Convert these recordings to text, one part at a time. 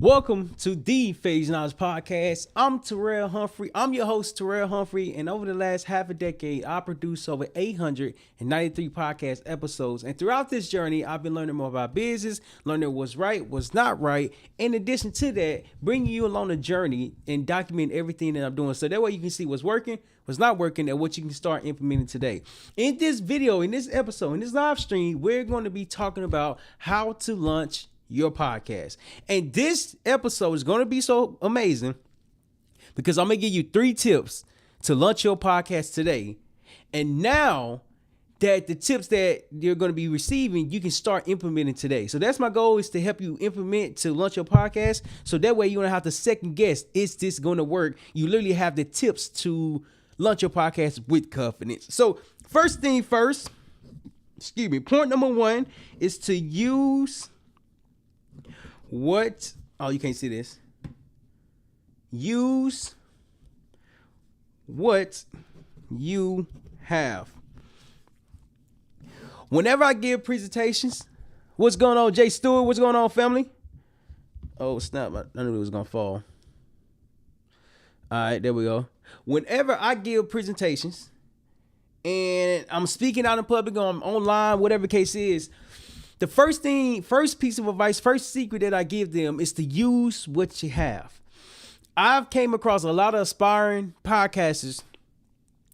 Welcome to the Phase Knowledge Podcast. I'm Terrell Humphrey. I'm your host, Terrell Humphrey. And over the last half a decade, I produced over 893 podcast episodes. And throughout this journey, I've been learning more about business, learning what's right, what's not right. In addition to that, bringing you along the journey and document everything that I'm doing. So that way you can see what's working, what's not working, and what you can start implementing today. In this video, in this episode, in this live stream, we're going to be talking about how to launch your podcast. And this episode is going to be so amazing because I'm going to give you 3 tips to launch your podcast today. And now that the tips that you're going to be receiving, you can start implementing today. So that's my goal, is to help you implement to launch your podcast. So that way you don't have to second guess, is this going to work? You literally have the tips to launch your podcast with confidence. So first thing first, point number 1 is to use you can't see this. Use what you have. Whenever I give presentations, what's going on, Jay Stewart? What's going on, family? Oh, snap. I knew it was going to fall. All right, there we go. Whenever I give presentations and I'm speaking out in public, on online, whatever the case is, the first piece of advice, first secret that I give them is to use what you have. I've came across a lot of aspiring podcasters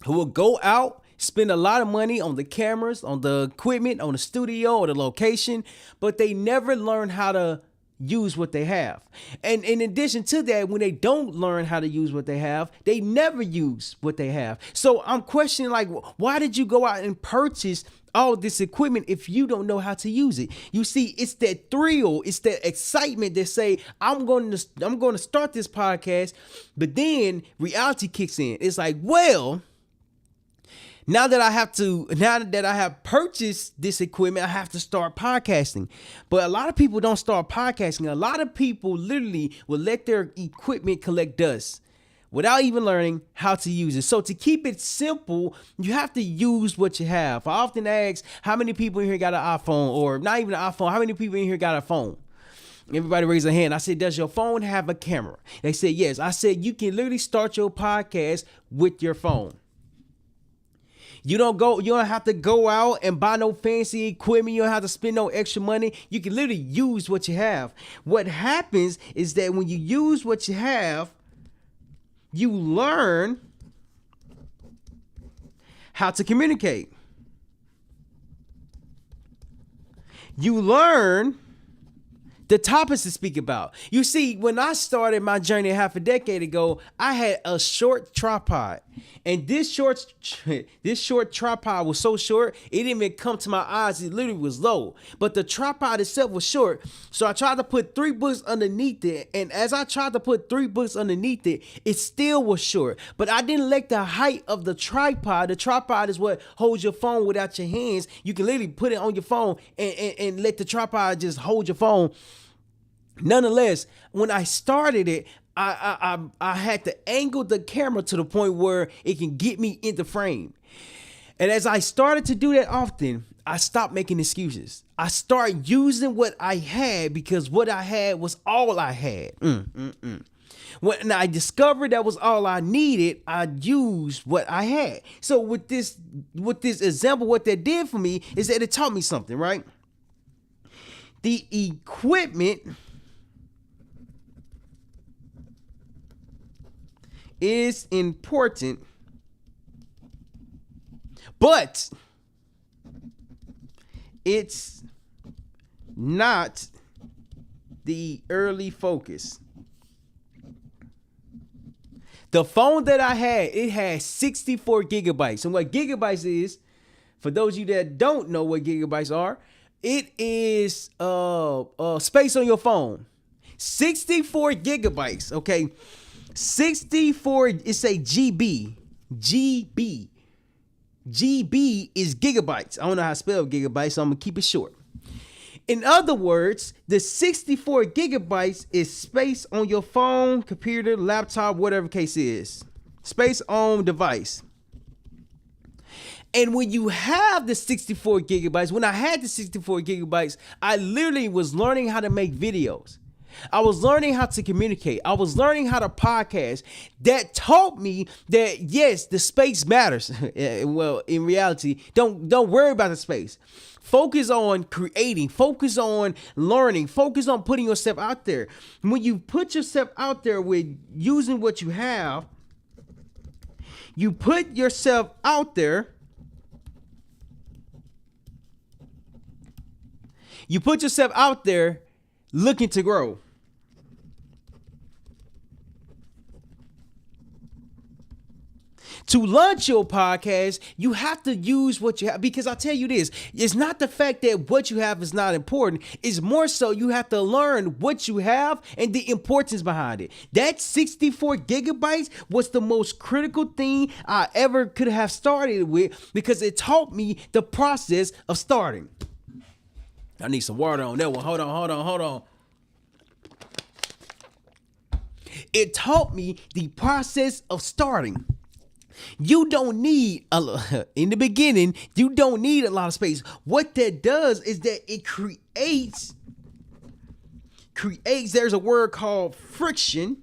who will go out, spend a lot of money on the cameras, on the equipment, on the studio, or the location, but they never learn how to use what they have. And in addition to that, when they don't learn how to use what they have, they never use what they have. So I'm questioning, like, why did you go out and purchase all this equipment if you don't know how to use it? You see, it's that thrill, it's that excitement that say, I'm going to start this podcast, but then reality kicks in. It's like, well, now that I have purchased this equipment, I have to start podcasting. But a lot of people don't start podcasting. A lot of people literally will let their equipment collect dust without even learning how to use it. So to keep it simple, you have to use what you have. I often ask, how many people in here got an iPhone, or not even an iPhone? How many people in here got a phone? Everybody raise their hand. I said, does your phone have a camera? They said, yes. I said, you can literally start your podcast with your phone. You don't have to go out and buy no fancy equipment. You don't have to spend no extra money. You can literally use what you have. What happens is that when you use what you have, you learn how to communicate. You learn the topics to speak about. You see, when I started my journey half a decade ago, I had a short tripod. And this short tripod was so short, it didn't even come to my eyes. It literally was low. But the tripod itself was short. So I tried to put 3 books underneath it. And as I tried to put 3 books underneath it, it still was short. But I didn't like the height of the tripod. The tripod is what holds your phone without your hands. You can literally put it on your phone and let the tripod just hold your phone. Nonetheless, when I started it, I had to angle the camera to the point where it can get me in the frame. And as I started to do that often, I stopped making excuses. I started using what I had because what I had was all I had. When I discovered that was all I needed, I used what I had. So with this example, what that did for me is that it taught me something, right? The equipment is important, but it's not the early focus. The phone that I had, it had 64 gigabytes. And what gigabytes is, for those of you that don't know what gigabytes are, it is space on your phone. 64 gigabytes, okay? 64, it's a GB. GB is gigabytes. I don't know how to spell gigabytes, so I'm going to keep it short. In other words, the 64 gigabytes is space on your phone, computer, laptop, whatever case is. Space on device. And when you have the 64 gigabytes, when I had the 64 gigabytes, I literally was learning how to make videos. I was learning how to communicate. I was learning how to podcast. That taught me that yes, the space matters. Well, in reality, don't worry about the space. Focus on creating, focus on learning, focus on putting yourself out there. When you put yourself out there with using what you have, you put yourself out there. You put yourself out there looking to grow. To launch your podcast, you have to use what you have, because I'll tell you this, it's not the fact that what you have is not important. It's more so you have to learn what you have and the importance behind it. That 64 gigabytes was the most critical thing I ever could have started with, because it taught me the process of starting. I need some water on that one. Hold on. It taught me the process of starting. You don't need in the beginning, you don't need a lot of space. What that does is that it creates, there's a word called friction.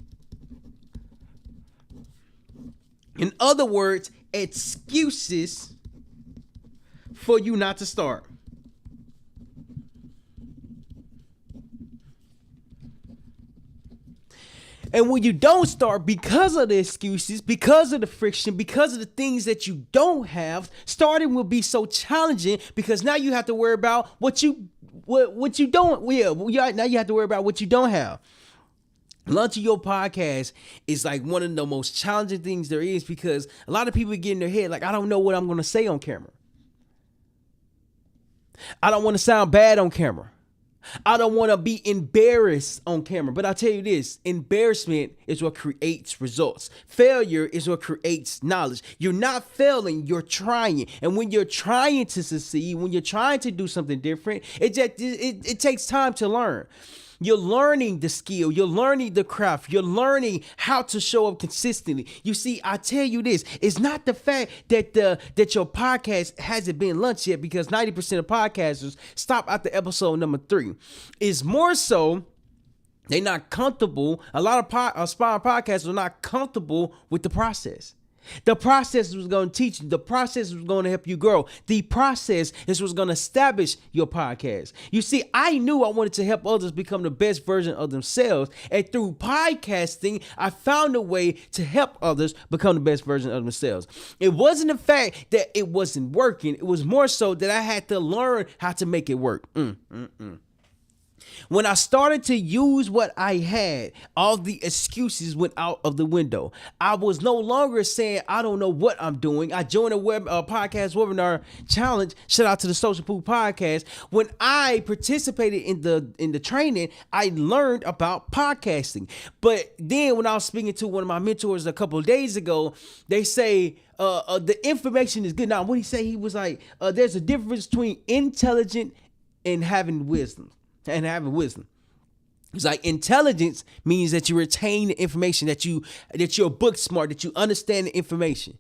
In other words, excuses for you not to start. And when you don't start, because of the excuses, because of the friction, because of the things that you don't have, starting will be so challenging, because now you have to worry about what you don't. Now you have to worry about what you don't have. Launching your podcast is like one of the most challenging things there is, because a lot of people get in their head like, I don't know what I'm going to say on camera. I don't want to sound bad on camera. I don't want to be embarrassed on camera. But I'll tell you this, embarrassment is what creates results. Failure is what creates knowledge. You're not failing, you're trying. And when you're trying to succeed, when you're trying to do something different, it takes time to learn. You're learning the skill. You're learning the craft. You're learning how to show up consistently. You see, I tell you this, it's not the fact that that your podcast hasn't been launched yet, because 90% of podcasters stop after episode number 3. It's more so they're not comfortable. A lot of aspiring podcasters are not comfortable with the process. The process was going to teach you. The process was going to help you grow. The process is what's going to establish your podcast. You see, I knew I wanted to help others become the best version of themselves. And through podcasting, I found a way to help others become the best version of themselves. It wasn't the fact that it wasn't working. It was more so that I had to learn how to make it work. When I started to use what I had, all the excuses went out of the window. I was no longer saying, I don't know what I'm doing. I joined a podcast webinar challenge. Shout out to the Social Proof Podcast. When I participated in the training, I learned about podcasting. But then when I was speaking to one of my mentors a couple of days ago, they say, the information is good. Now, what he said, he was like, there's a difference between intelligent and having wisdom. It's like intelligence means that you retain the information, that you're book smart, that you understand the information.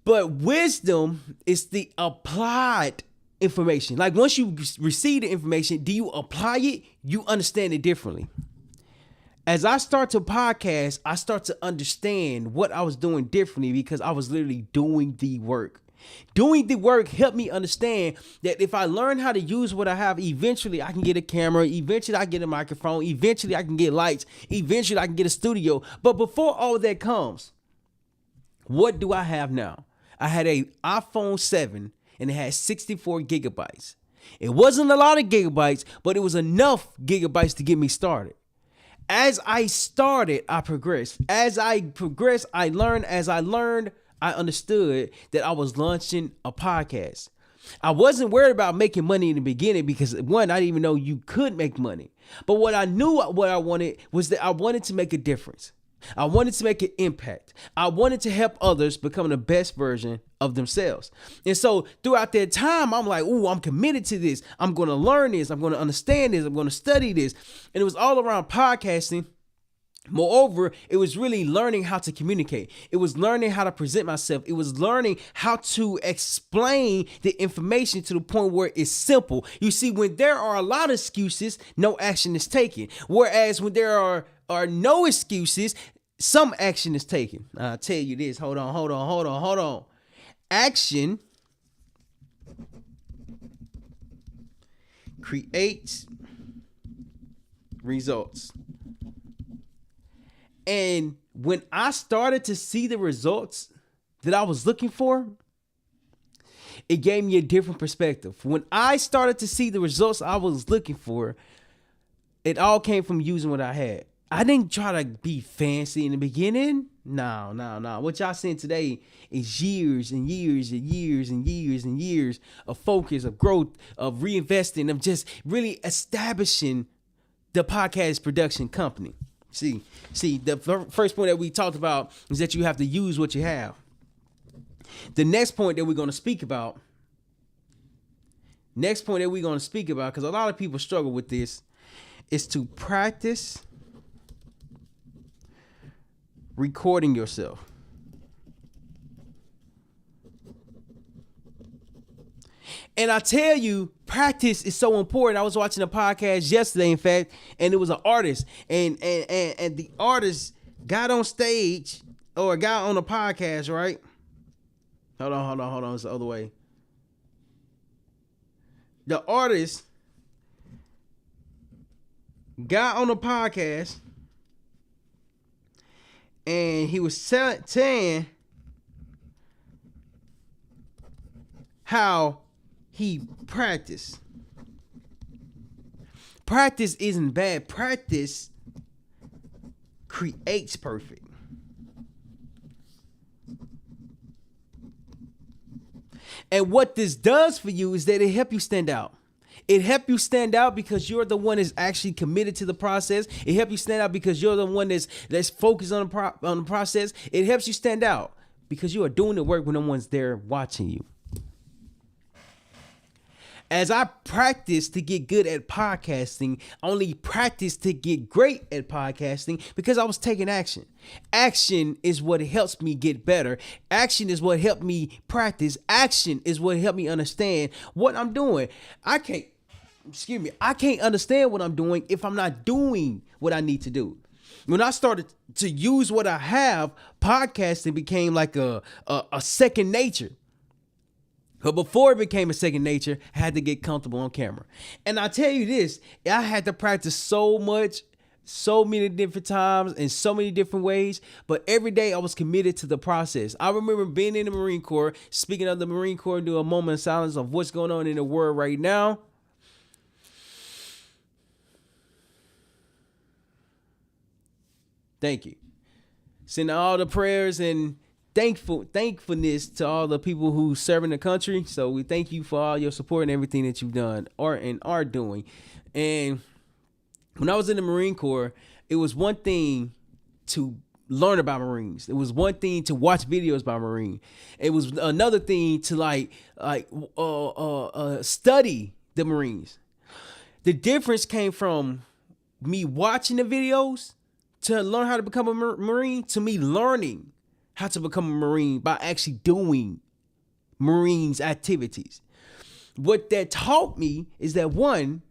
But wisdom is the applied information. Like once you receive the information, do you apply it? You understand it differently. As I start to podcast, I start to understand what I was doing differently, because I was literally doing the work. Doing the work helped me understand that if I learn how to use what I have, eventually I can get a camera, eventually I can get a microphone, eventually I can get lights, eventually I can get a studio. But before all that comes, what do I have now? I had an iPhone 7 and it had 64 gigabytes. It wasn't a lot of gigabytes, but it was enough gigabytes to get me started. As I started, I progressed. As I progressed, I learned. As I learned, I understood that I was launching a podcast. I wasn't worried about making money in the beginning, because one, I didn't even know you could make money. But what I knew, what I wanted was that I wanted to make a difference. I wanted to make an impact. I wanted to help others become the best version of themselves. And so throughout that time, I'm like, ooh, I'm committed to this. I'm going to learn this. I'm going to understand this. I'm going to study this. And it was all around podcasting. Moreover, it was really learning how to communicate. It was learning how to present myself. It was learning how to explain the information to the point where it's simple. You see, when there are a lot of excuses, no action is taken. Whereas when there are no excuses, some action is taken. I'll tell you this. Hold on. Action creates results. And when I started to see the results that I was looking for, it gave me a different perspective. When I started to see the results I was looking for, it all came from using what I had. I didn't try to be fancy in the beginning. No. What y'all seeing today is years and years and years and years and years of focus, of growth, of reinvesting, of just really establishing the podcast production company. See, the first point that we talked about is that you have to use what you have. The next point that we're going to speak about, because a lot of people struggle with this, is to practice recording yourself. And I tell you, practice is so important. I was watching a podcast yesterday, in fact, and it was an artist, and the artist got on stage or got on a podcast, right? Hold on. It's the other way. The artist got on a podcast, and he was saying how he practiced. Practice isn't bad. Practice creates perfect. And what this does for you is that it helps you stand out. It helps you stand out because you're the one that's actually committed to the process. It helps you stand out because you're the one that's focused on the process. It helps you stand out because you are doing the work when no one's there watching you. As I practice to get good at podcasting, I only practice to get great at podcasting because I was taking action. Action is what helps me get better. Action is what helped me practice. Action is what helped me understand what I'm doing. I can't understand what I'm doing if I'm not doing what I need to do. When I started to use what I have, podcasting became like a second nature. But before it became a second nature, I had to get comfortable on camera. And I tell you this, I had to practice so much, so many different times, in so many different ways. But every day I was committed to the process. I remember being in the Marine Corps, speaking of the Marine Corps, and do a moment of silence of what's going on in the world right now. Thank you. Sending all the prayers and thankfulness to all the people who serve in the country. So we thank you for all your support and everything that you've done or and are doing. And when I was in the Marine Corps, it was one thing to learn about Marines. It was one thing to watch videos about Marine. It was another thing to study the Marines. The difference came from me watching the videos to learn how to become a Marine to me learning how to become a Marine by actually doing Marines activities. What that taught me is that one,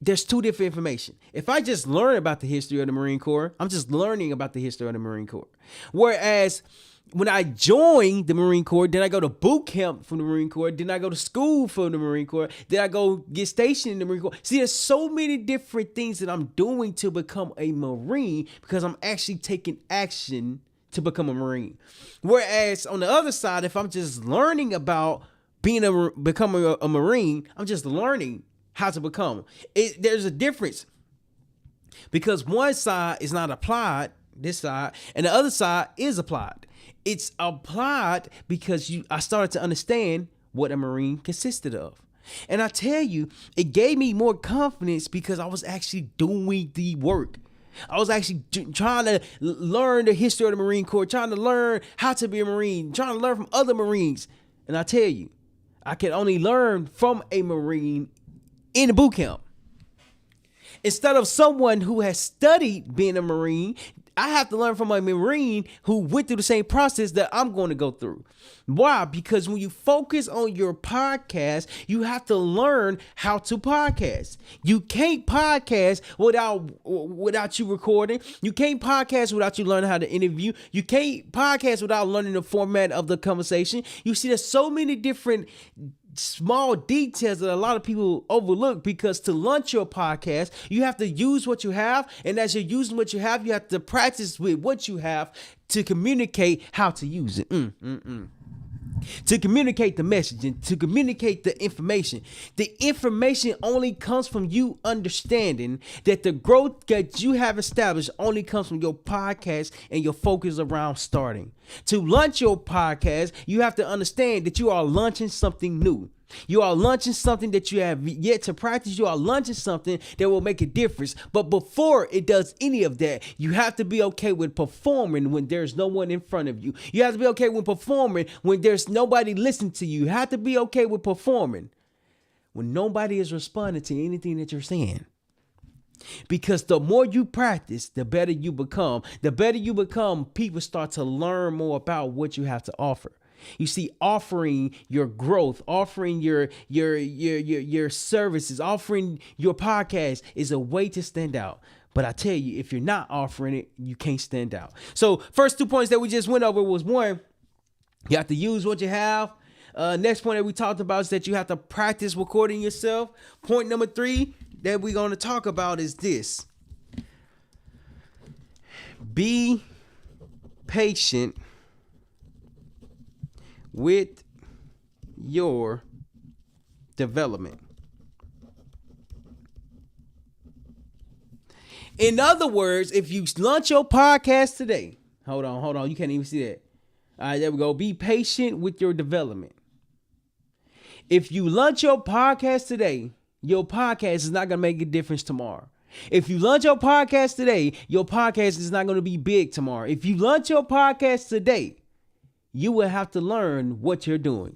there's two different information. If I just learn about the history of the Marine Corps, I'm just learning about the history of the Marine Corps. Whereas when I joined the Marine Corps, then I go to boot camp from the Marine Corps, then I go to school for the Marine Corps, then I go get stationed in the Marine Corps. See, there's so many different things that I'm doing to become a Marine because I'm actually taking action to become a Marine. Whereas on the other side, if I'm just learning about becoming a Marine, I'm just learning how to become. There's a difference because one side is not applied, this side, and the other side is applied. It's applied because I started to understand what a Marine consisted of. And I tell you, it gave me more confidence because I was actually doing the work. I was actually trying to learn the history of the Marine Corps, trying to learn how to be a Marine, trying to learn from other Marines. And I tell you, I can only learn from a Marine in the boot camp. Instead of someone who has studied being a Marine, I have to learn from a Marine who went through the same process that I'm going to go through. Why? Because when you focus on your podcast, you have to learn how to podcast. You can't podcast without you recording. You can't podcast without you learning how to interview. You can't podcast without learning the format of the conversation. You see, there's so many different small details that a lot of people overlook, because to launch your podcast, you have to use what you have. And as you're using what you have, you have to practice with what you have to communicate how to use it. To communicate the messaging, to communicate the information. The information only comes from you understanding that the growth that you have established only comes from your podcast and your focus around starting. To launch your podcast, you have to understand that you are launching something new. You are launching something that you have yet to practice. You are launching something that will make a difference. But before it does any of that, you have to be okay with performing when there's no one in front of you. You have to be okay with performing when there's nobody listening to you. You have to be okay with performing when nobody is responding to anything that you're saying. Because the more you practice, the better you become. The better you become, people start to learn more about what you have to offer. You see, offering your growth, offering your services, offering your podcast is a way to stand out. But I tell you, if you're not offering it, you can't stand out. So first 2 points that we just went over was, one, you have to use what you have. Next point that we talked about is that you have to practice recording yourself. Point number 3 that we're going to talk about is this: be patient with your development. In other words, if you launch your podcast today, hold on, you can't even see that. All right, there we go. Be patient with your development. If you launch your podcast today, your podcast is not going to make a difference tomorrow. If you launch your podcast today, your podcast is not going to be big tomorrow. If you launch your podcast today, you will have to learn what you're doing.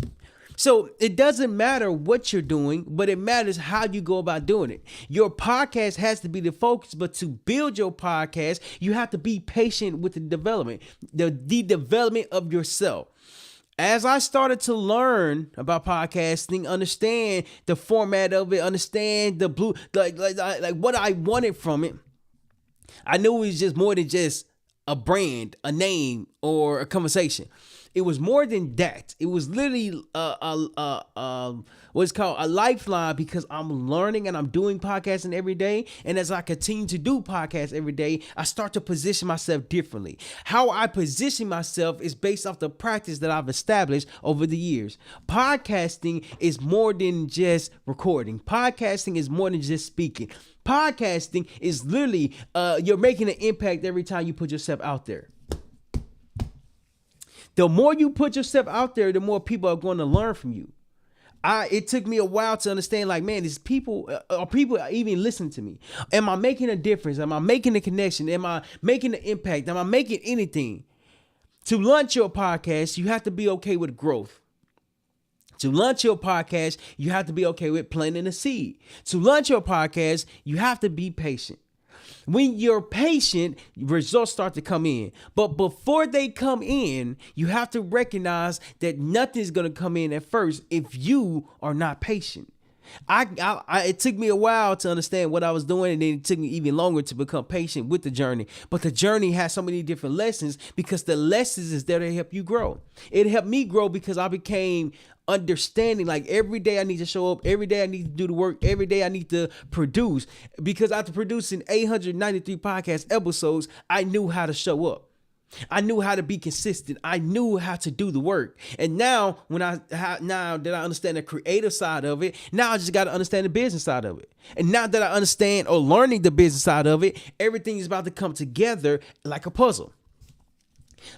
So it doesn't matter what you're doing, but it matters how you go about doing it. Your podcast has to be the focus, but to build your podcast, you have to be patient with the development, the development of yourself. As I started to learn about podcasting, understand the format of it, understand the like what I wanted from it, I knew it was just more than just a brand, a name, or a conversation. It was more than that. It was literally what's called a lifeline, because I'm learning and I'm doing podcasting every day. And as I continue to do podcasts every day, I start to position myself differently. How I position myself is based off the practice that I've established over the years. Podcasting is more than just recording. Podcasting is more than just speaking. Podcasting is literally you're making an impact every time you put yourself out there. The more you put yourself out there, the more people are going to learn from you. It took me a while to understand, like, man, these people, are people even listening to me? Am I making a difference? Am I making a connection? Am I making an impact? Am I making anything? To launch your podcast, you have to be okay with growth. To launch your podcast, you have to be okay with planting a seed. To launch your podcast, you have to be patient. When you're patient, results start to come in. But before they come in, you have to recognize that nothing's going to come in at first if you are not patient. It took me a while to understand what I was doing, and then it took me even longer to become patient with the journey. But the journey has so many different lessons, because the lessons is there to help you grow. It helped me grow because I became understanding, like, every day I need to show up, every day I need to do the work, every day I need to produce. Because after producing 893 podcast episodes, I knew how to show up. I knew how to be consistent. I knew how to do the work. And now now that I understand the creative side of it, now I just got to understand the business side of it. And now that I understand or learning the business side of it, everything is about to come together like a puzzle.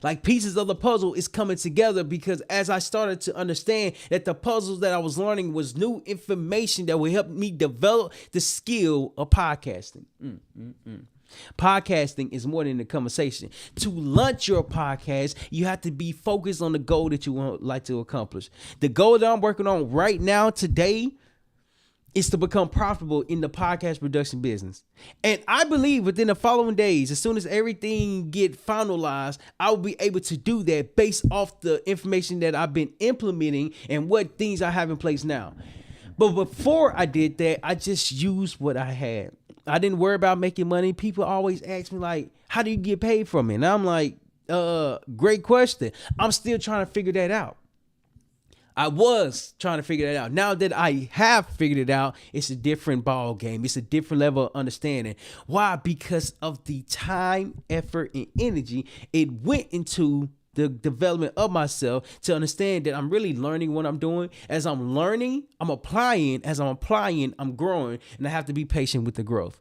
Like pieces of the puzzle is coming together, because as I started to understand that the puzzles that I was learning was new information that would help me develop the skill of podcasting. Podcasting is more than a conversation. To launch your podcast, you have to be focused on the goal that you would like to accomplish. The goal that I'm working on right now today is to become profitable in the podcast production business. And I believe within the following days, as soon as everything get finalized, I will be able to do that based off the information that I've been implementing and what things I have in place now. But before I did that, I just used what I had. I didn't worry about making money. People always ask me like, how do you get paid from it? And I'm like, great question. I'm still trying to figure that out. I was trying to figure that out. Now that I have figured it out, it's a different ball game. It's a different level of understanding. Why? Because of the time, effort, and energy it went into the development of myself to understand that I'm really learning what I'm doing. As I'm learning, I'm applying. As I'm applying, I'm growing. And I have to be patient with the growth.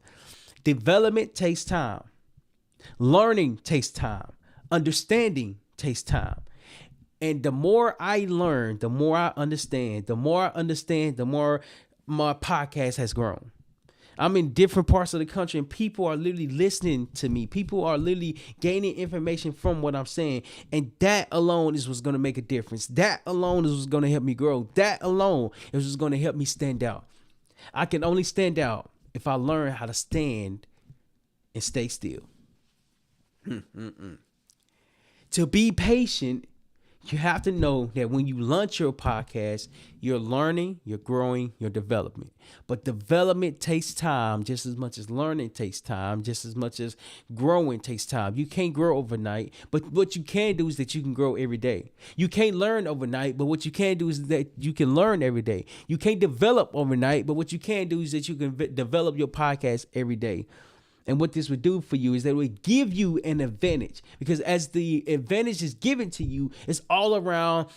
Development takes time. Learning takes time. Understanding takes time. And the more I learn, the more I understand. The more I understand, the more my podcast has grown. I'm in different parts of the country and people are literally listening to me. People are literally gaining information from what I'm saying. And that alone is what's going to make a difference. That alone is what's going to help me grow. That alone is what's going to help me stand out. I can only stand out if I learn how to stand and stay still. To be patient, you have to know that when you launch your podcast, you're learning, you're growing, you're developing. But development takes time just as much as learning takes time, just as much as growing takes time. You can't grow overnight, but what you can do is that you can grow every day. You can't learn overnight, but what you can do is that you can learn every day. You can't develop overnight, but what you can do is that you can develop your podcast every day. And what this would do for you is that it would give you an advantage, because as the advantage is given to you, it's all around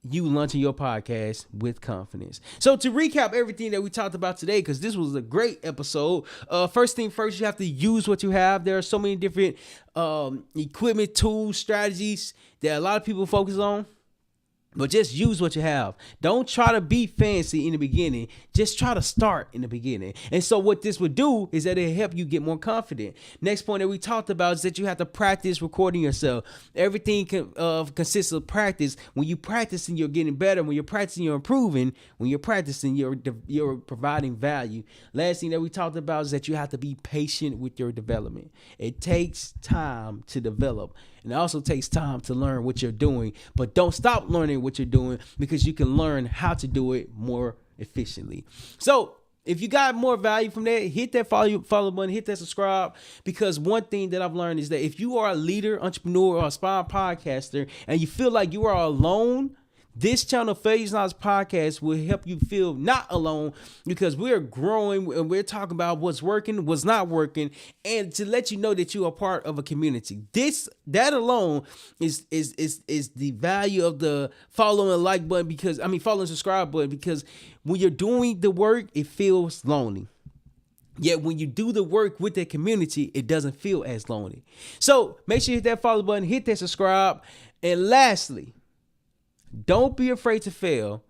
you launching your podcast with confidence. So to recap everything that we talked about today, because this was a great episode. First thing first, you have to use what you have. There are so many different equipment, tools, strategies that a lot of people focus on. But just use what you have. Don't try to be fancy in the beginning. Just try to start in the beginning. And so what this would do is that it'll help you get more confident. Next point that we talked about is that you have to practice recording yourself. Everything consists of practice. When you practicing, you're getting better. When you're practicing, you're improving. When you're practicing, you're providing value. Last thing that we talked about is that you have to be patient with your development. It takes time to develop. And it also takes time to learn what you're doing. But don't stop learning what you're doing, because you can learn how to do it more efficiently. So if you got more value from that, hit that follow button, hit that subscribe. Because one thing that I've learned is that if you are a leader, entrepreneur, or aspiring podcaster, and you feel like you are alone, this channel, Failures Knowledge Podcast, will help you feel not alone, because we're growing and we're talking about what's working, what's not working, and to let you know that you are part of a community. That alone is the value of the follow and like button, follow and subscribe button, because when you're doing the work, it feels lonely. Yet when you do the work with the community, it doesn't feel as lonely. So make sure you hit that follow button, hit that subscribe, and lastly, don't be afraid to fail,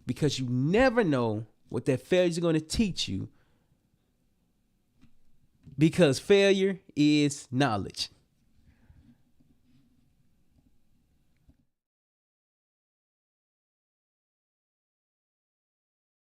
because you never know what that failure is going to teach you, because failure is knowledge.